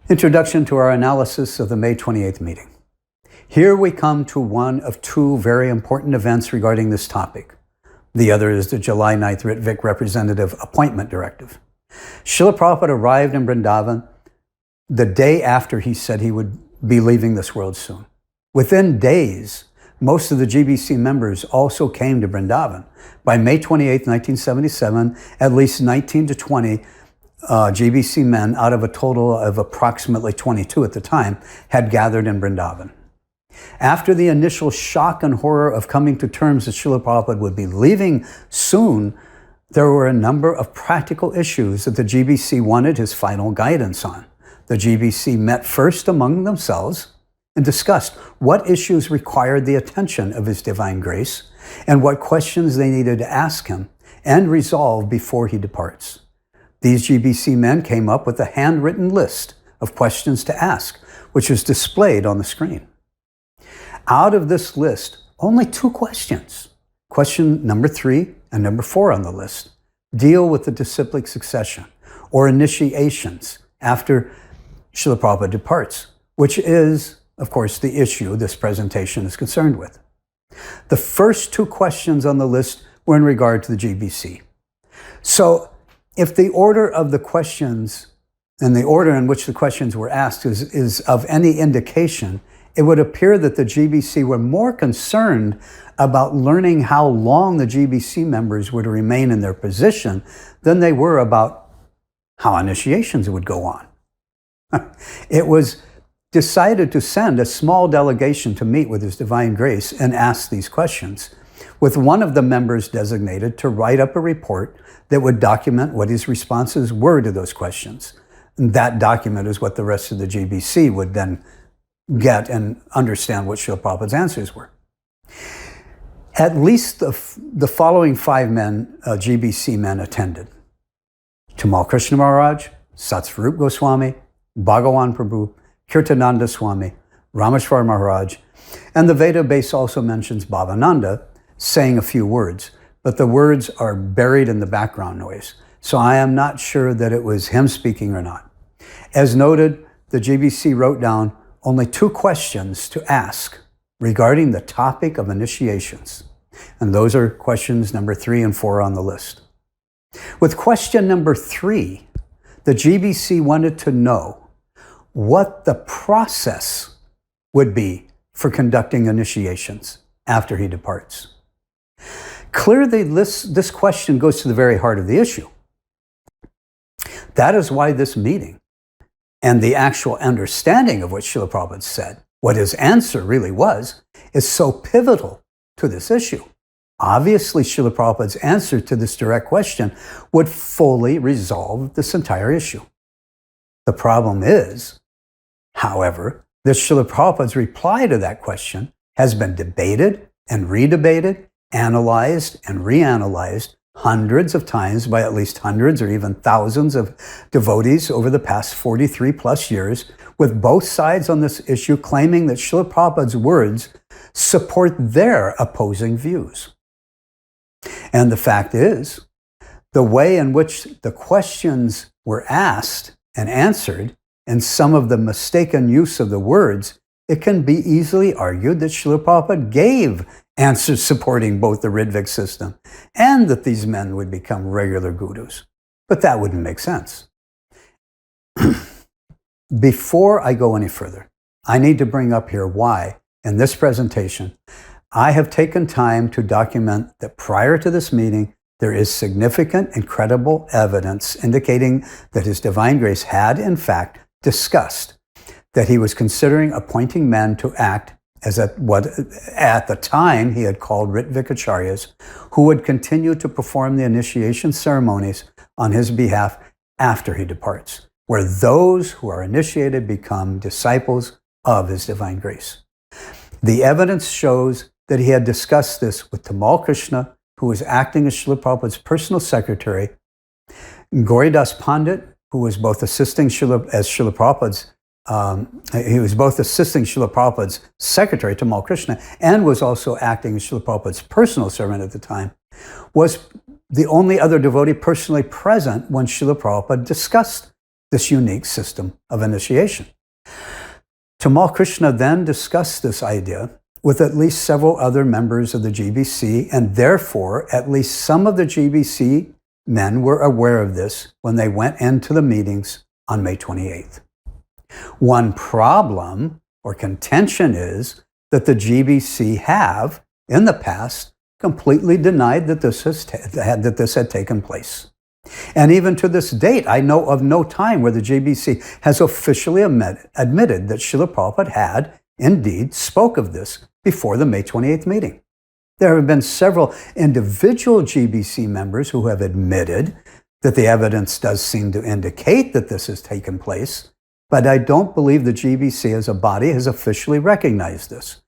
Introduction to our analysis of the May 28th meeting. Here we come to one of two very important events regarding this topic. The other is the July 9th Rtvik Representative Appointment Directive. Srila Prabhupada arrived in Vrindavan the day after he said he would be leaving this world soon. Within days, most of the GBC members also came to Vrindavan. By May 28, 1977, at least 19 to 20 GBC men out of a total of approximately 22 at the time had gathered in Vrindavan. After the initial shock and horror of coming to terms that Srila Prabhupada would be leaving soon, there were a number of practical issues that the GBC wanted his final guidance on. The GBC met first among themselves and discussed what issues required the attention of His Divine Grace and what questions they needed to ask him and resolve before he departs. These GBC men came up with a handwritten list of questions to ask, which is displayed on the screen. Out of this list, only two questions, question number 3 and number 4 on the list, deal with the disciplic succession or initiations after Srila Prabhupada departs, which is, of course, the issue this presentation is concerned with. The first two questions on the list were in regard to the GBC. So, if the order of the questions and the order in which the questions were asked is of any indication, it would appear that the GBC were more concerned about learning how long the GBC members would remain in their position than they were about how initiations would go on. It was decided to send a small delegation to meet with His Divine Grace and ask these questions, with one of the members designated to write up a report that would document what his responses were to those questions. And that document is what the rest of the GBC would then get and understand what Srila Prabhupada's answers were. At least the following 5 men, GBC men, attended: Tamal Krishna Maharaj, Satsvarup Goswami, Bhagawan Prabhu, Kirtananda Swami, Rameshwar Maharaj, and the Veda base also mentions Bhavananda saying a few words, but the words are buried in the background noise, so I am not sure that it was him speaking or not. As noted, the GBC wrote down only 2 questions to ask regarding the topic of initiations, and those are questions number 3 and 4 on the list. With question number 3, the GBC wanted to know what the process would be for conducting initiations after he departs. Clearly, this question goes to the very heart of the issue. That is why this meeting and the actual understanding of what Srila Prabhupada said, what his answer really was, is so pivotal to this issue. Obviously, Srila Prabhupada's answer to this direct question would fully resolve this entire issue. The problem is, however, that Srila Prabhupada's reply to that question has been debated and redebated, analyzed and reanalyzed hundreds of times by at least hundreds or even thousands of devotees over the past 43 plus years, with both sides on this issue claiming that Srila Prabhupada's words support their opposing views. And the fact is, the way in which the questions were asked and answered, and some of the mistaken use of the words, it can be easily argued that Srila Prabhupada gave answers supporting both the Rtvik system and that these men would become regular gurus. But that wouldn't make sense. Before I go any further, I need to bring up here why, in this presentation, I have taken time to document that prior to this meeting, there is significant and credible evidence indicating that His Divine Grace had, in fact, discussed that he was considering appointing men to act as at the time he had called Rtvik Acharyas, who would continue to perform the initiation ceremonies on his behalf after he departs, where those who are initiated become disciples of His Divine Grace. The evidence shows that he had discussed this with Tamal Krishna, who was acting as Srila Prabhupada's personal secretary, Gauridas Pandit, who was both assisting Srila Prabhupada's secretary, Tamal Krishna, and was also acting as Srila Prabhupada's personal servant at the time, was the only other devotee personally present when Srila Prabhupada discussed this unique system of initiation. Tamal Krishna then discussed this idea with at least several other members of the GBC, and therefore at least some of the GBC men were aware of this when they went into the meetings on May 28th. One problem or contention is that the GBC have, in the past, completely denied that this had taken place. And even to this date, I know of no time where the GBC has officially admitted that Srila Prabhupada had indeed spoke of this before the May 28th meeting. There have been several individual GBC members who have admitted that the evidence does seem to indicate that this has taken place, but I don't believe the GBC as a body has officially recognized this.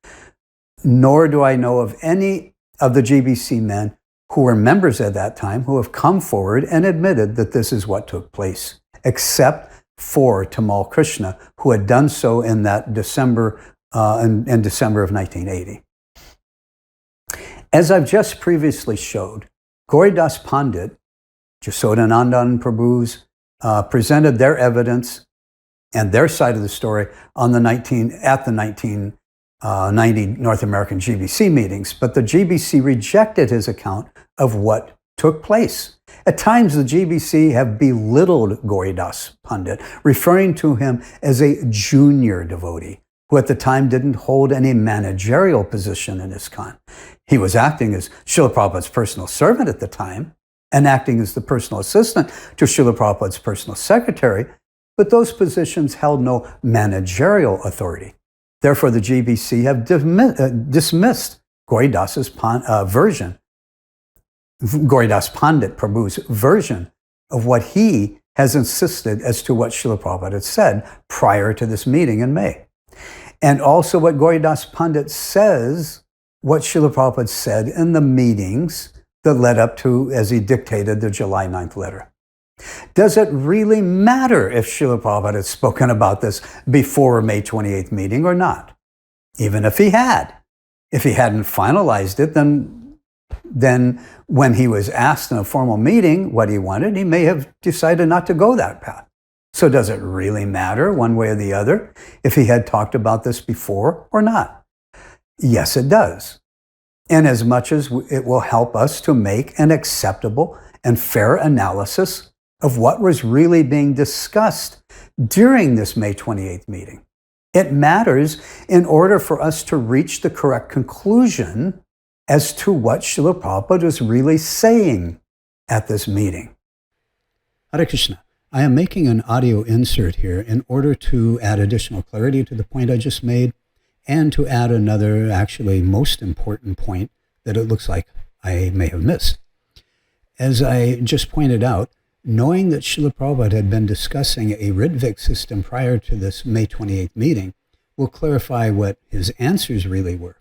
Nor do I know of any of the GBC men who were members at that time who have come forward and admitted that this is what took place, except for Tamal Krishna, who had done so in that December of 1980. As I've just previously showed, Gauridas Pandit, Jasodanandan Prabhus, presented their evidence and their side of the story at the 1990 North American GBC meetings, but the GBC rejected his account of what took place. At times, the GBC have belittled Gauridas Pandit, referring to him as a junior devotee, who at the time didn't hold any managerial position in ISKCON. He was acting as Srila Prabhupada's personal servant at the time, and acting as the personal assistant to Srila Prabhupada's personal secretary, but those positions held no managerial authority. Therefore, the GBC have dismissed Gauridas Pandit Prabhu's version of what he has insisted as to what Srila Prabhupada had said prior to this meeting in May. And also what Gauridas Pandit says, what Srila Prabhupada said in the meetings that led up to, as he dictated, the July 9th letter. Does it really matter if Srila Prabhupada had spoken about this before May 28th meeting or not? Even if he had. If he hadn't finalized it, then when he was asked in a formal meeting what he wanted, he may have decided not to go that path. So does it really matter one way or the other if he had talked about this before or not? Yes, it does. And as much as it will help us to make an acceptable and fair analysis of what was really being discussed during this May 28th meeting. It matters in order for us to reach the correct conclusion as to what Srila Prabhupada was really saying at this meeting. Hare Krishna. I am making an audio insert here in order to add additional clarity to the point I just made and to add another, actually most important point that it looks like I may have missed. As I just pointed out, knowing that Srila Prabhupada had been discussing a Rtviks system prior to this May 28th meeting will clarify what his answers really were.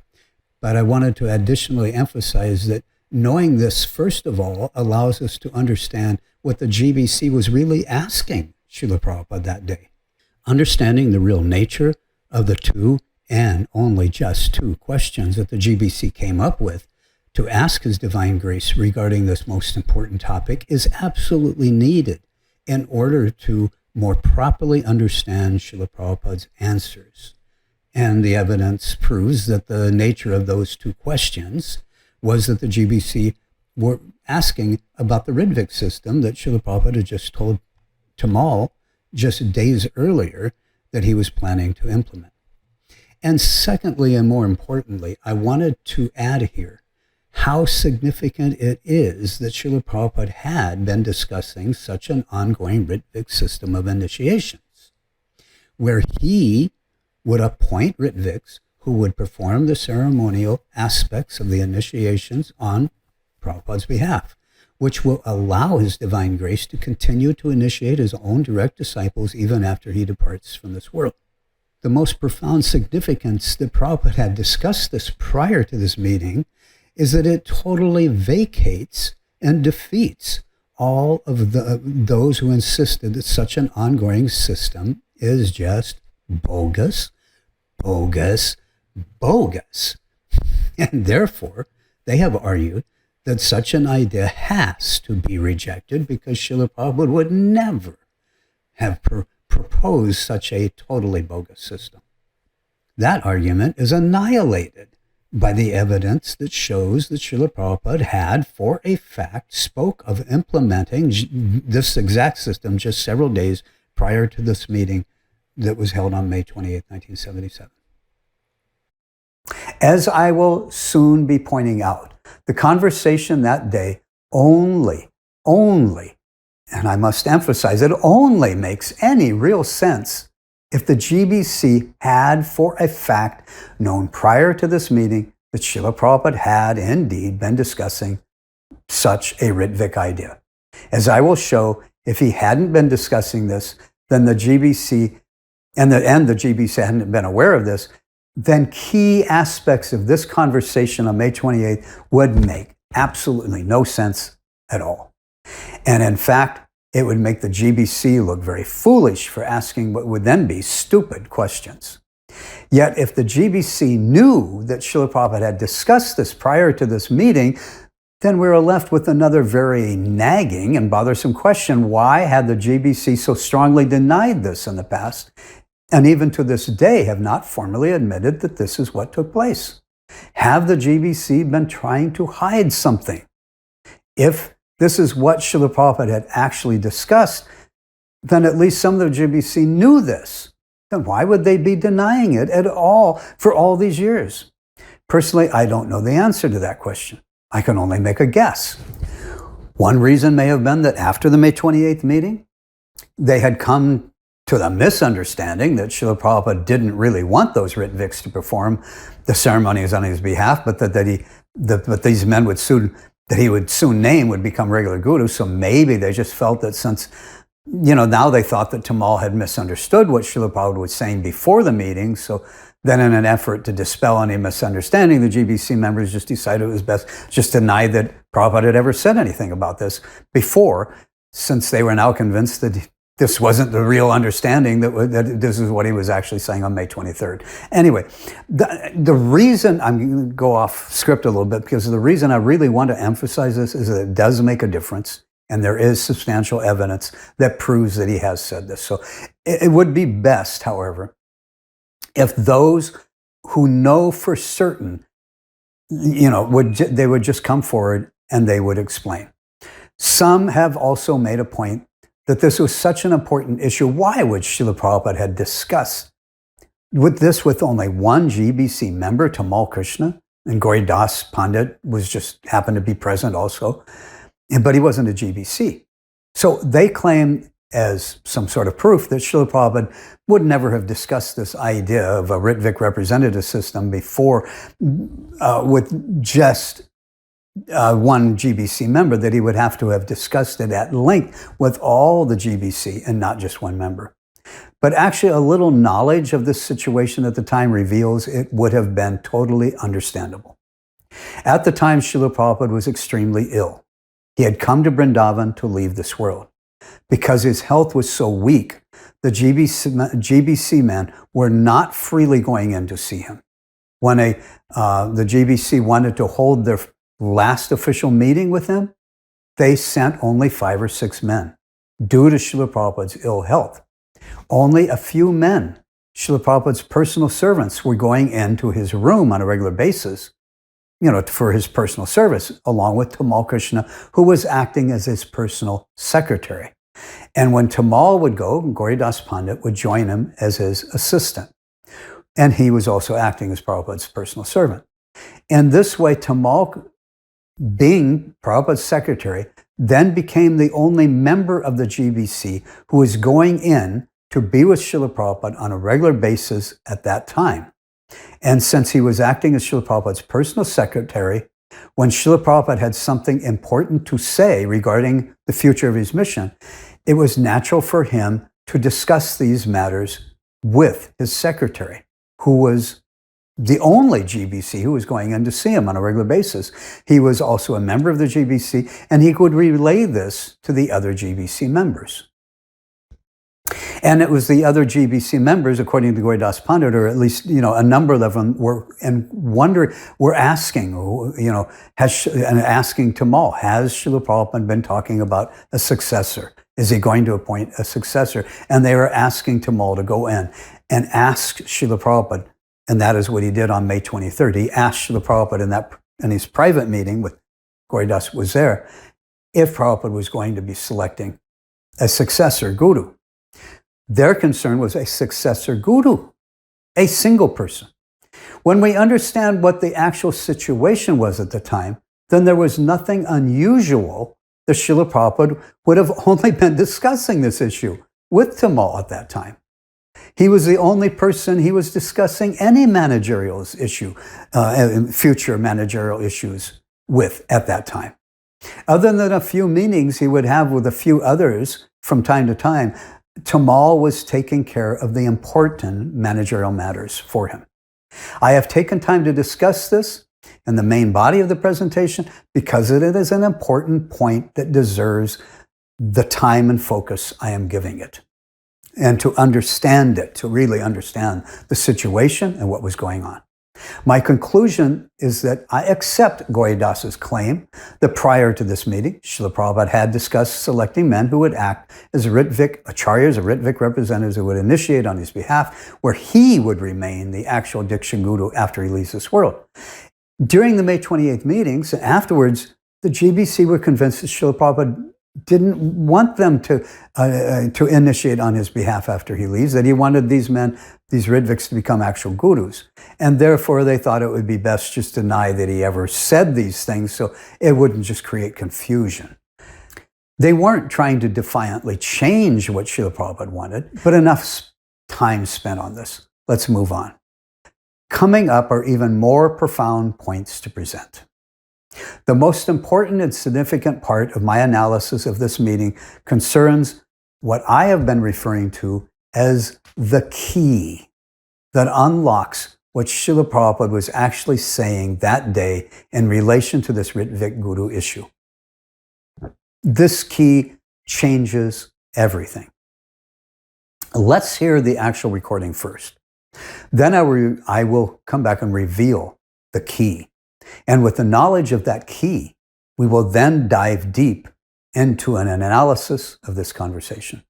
But I wanted to additionally emphasize that knowing this, first of all, allows us to understand what the GBC was really asking Srila Prabhupada that day. Understanding the real nature of the two and only just two questions that the GBC came up with to ask His Divine Grace regarding this most important topic is absolutely needed in order to more properly understand Srila Prabhupada's answers. And the evidence proves that the nature of those two questions was that the GBC were asking about the Rtviks system that Srila Prabhupada had just told Tamal just days earlier that he was planning to implement. And secondly, and more importantly, I wanted to add here how significant it is that Srila Prabhupada had been discussing such an ongoing Rtviks system of initiations, where he would appoint Rtviks who would perform the ceremonial aspects of the initiations on Prabhupada's behalf, which will allow His Divine Grace to continue to initiate his own direct disciples even after he departs from this world. The most profound significance that Prabhupada had discussed this prior to this meeting is that it totally vacates and defeats all of those who insisted that such an ongoing system is just bogus, bogus, bogus. And therefore, they have argued that such an idea has to be rejected because Srila Prabhupada would never have proposed such a totally bogus system. That argument is annihilated by the evidence that shows that Srila Prabhupada had, for a fact, spoke of implementing this exact system just several days prior to this meeting that was held on May 28, 1977. As I will soon be pointing out, the conversation that day only, and I must emphasize, it only makes any real sense if the GBC had, for a fact, known prior to this meeting that Srila Prabhupada had indeed been discussing such a Rtvik idea. As I will show, if he hadn't been discussing this, then the GBC, and the GBC hadn't been aware of this, then key aspects of this conversation on May 28th would make absolutely no sense at all. And in fact, it would make the GBC look very foolish for asking what would then be stupid questions. Yet if the GBC knew that Srila Prabhupada had discussed this prior to this meeting, then we were left with another very nagging and bothersome question. Why had the GBC so strongly denied this in the past, and even to this day have not formally admitted that this is what took place? Have the GBC been trying to hide something? If this is what Srila Prabhupada had actually discussed, then at least some of the GBC knew this. Then why would they be denying it at all for all these years? Personally, I don't know the answer to that question. I can only make a guess. One reason may have been that after the May 28th meeting, they had come to the misunderstanding that Srila Prabhupada didn't really want those Rtviks to perform the ceremonies on his behalf, but that these men would soon, that he would soon name, would become regular gurus. So maybe they just felt that since, now they thought that Tamal had misunderstood what Srila Prabhupada was saying before the meeting. So then in an effort to dispel any misunderstanding, the GBC members just decided it was best just to deny that Prabhupada had ever said anything about this before, since they were now convinced that this wasn't the real understanding, that this is what he was actually saying on May 23rd. Anyway, the reason, I'm going to go off script a little bit, because the reason I really want to emphasize this is that it does make a difference, and there is substantial evidence that proves that he has said this. So it would be best, however, if those who know for certain, they would just come forward and they would explain. Some have also made a point that this was such an important issue. Why would Srila Prabhupada have discussed with only one GBC member, Tamal Krishna, and Gauri Das Pandit happened to be present also, but he wasn't a GBC. So they claim as some sort of proof that Srila Prabhupada would never have discussed this idea of a Rtvik representative system before with just one GBC member, that he would have to have discussed it at length with all the GBC and not just one member. But actually, a little knowledge of this situation at the time reveals it would have been totally understandable. At the time, Srila Prabhupada was extremely ill. He had come to Vrindavan to leave this world. Because his health was so weak, the GBC men were not freely going in to see him. When the GBC wanted to hold their last official meeting with him, they sent only 5 or 6 men due to Srila Prabhupada's ill health. Only a few men, Srila Prabhupada's personal servants, were going into his room on a regular basis, for his personal service, along with Tamal Krishna, who was acting as his personal secretary. And when Tamal would go, Gauri Das Pandit would join him as his assistant. And he was also acting as Prabhupada's personal servant. And this way, Tamal, being Prabhupada's secretary, then became the only member of the GBC who was going in to be with Srila Prabhupada on a regular basis at that time. And since he was acting as Srila Prabhupada's personal secretary, when Srila Prabhupada had something important to say regarding the future of his mission, it was natural for him to discuss these matters with his secretary, who was the only GBC who was going in to see him on a regular basis. He was also a member of the GBC, and he could relay this to the other GBC members. And it was the other GBC members, according to Gauri Das Pandit, or at least, a number of them were asking, asking Tamal, has Srila Prabhupada been talking about a successor? Is he going to appoint a successor? And they were asking Tamal to go in and ask Srila Prabhupada, and that is what he did on May 23rd. He asked Srila Prabhupada in his private meeting with Gauridas was there, if Prabhupada was going to be selecting a successor guru. Their concern was a successor guru, a single person. When we understand what the actual situation was at the time, then there was nothing unusual that Srila Prabhupada would have only been discussing this issue with Tamal at that time. He was the only person he was discussing any managerial issue, future managerial issues with at that time. Other than a few meetings he would have with a few others from time to time, Tamal was taking care of the important managerial matters for him. I have taken time to discuss this in the main body of the presentation because it is an important point that deserves the time and focus I am giving it. And to understand it, to really understand the situation and what was going on. My conclusion is that I accept Gauridas' claim that prior to this meeting, Srila Prabhupada had discussed selecting men who would act as Rtvik Acharyas, or Rtvik representatives who would initiate on his behalf, where he would remain the actual Diksha Guru after he leaves this world. During the May 28th meetings, and afterwards, the GBC were convinced that Srila Prabhupada didn't want them to initiate on his behalf after he leaves, that he wanted these men, these Rtviks, to become actual gurus. And therefore, they thought it would be best just to deny that he ever said these things so it wouldn't just create confusion. They weren't trying to defiantly change what Srila Prabhupada wanted, but enough time spent on this. Let's move on. Coming up are even more profound points to present. The most important and significant part of my analysis of this meeting concerns what I have been referring to as the key that unlocks what Srila Prabhupada was actually saying that day in relation to this Rtvik Guru issue. This key changes everything. Let's hear the actual recording first. Then I will come back and reveal the key. And with the knowledge of that key, we will then dive deep into an analysis of this conversation.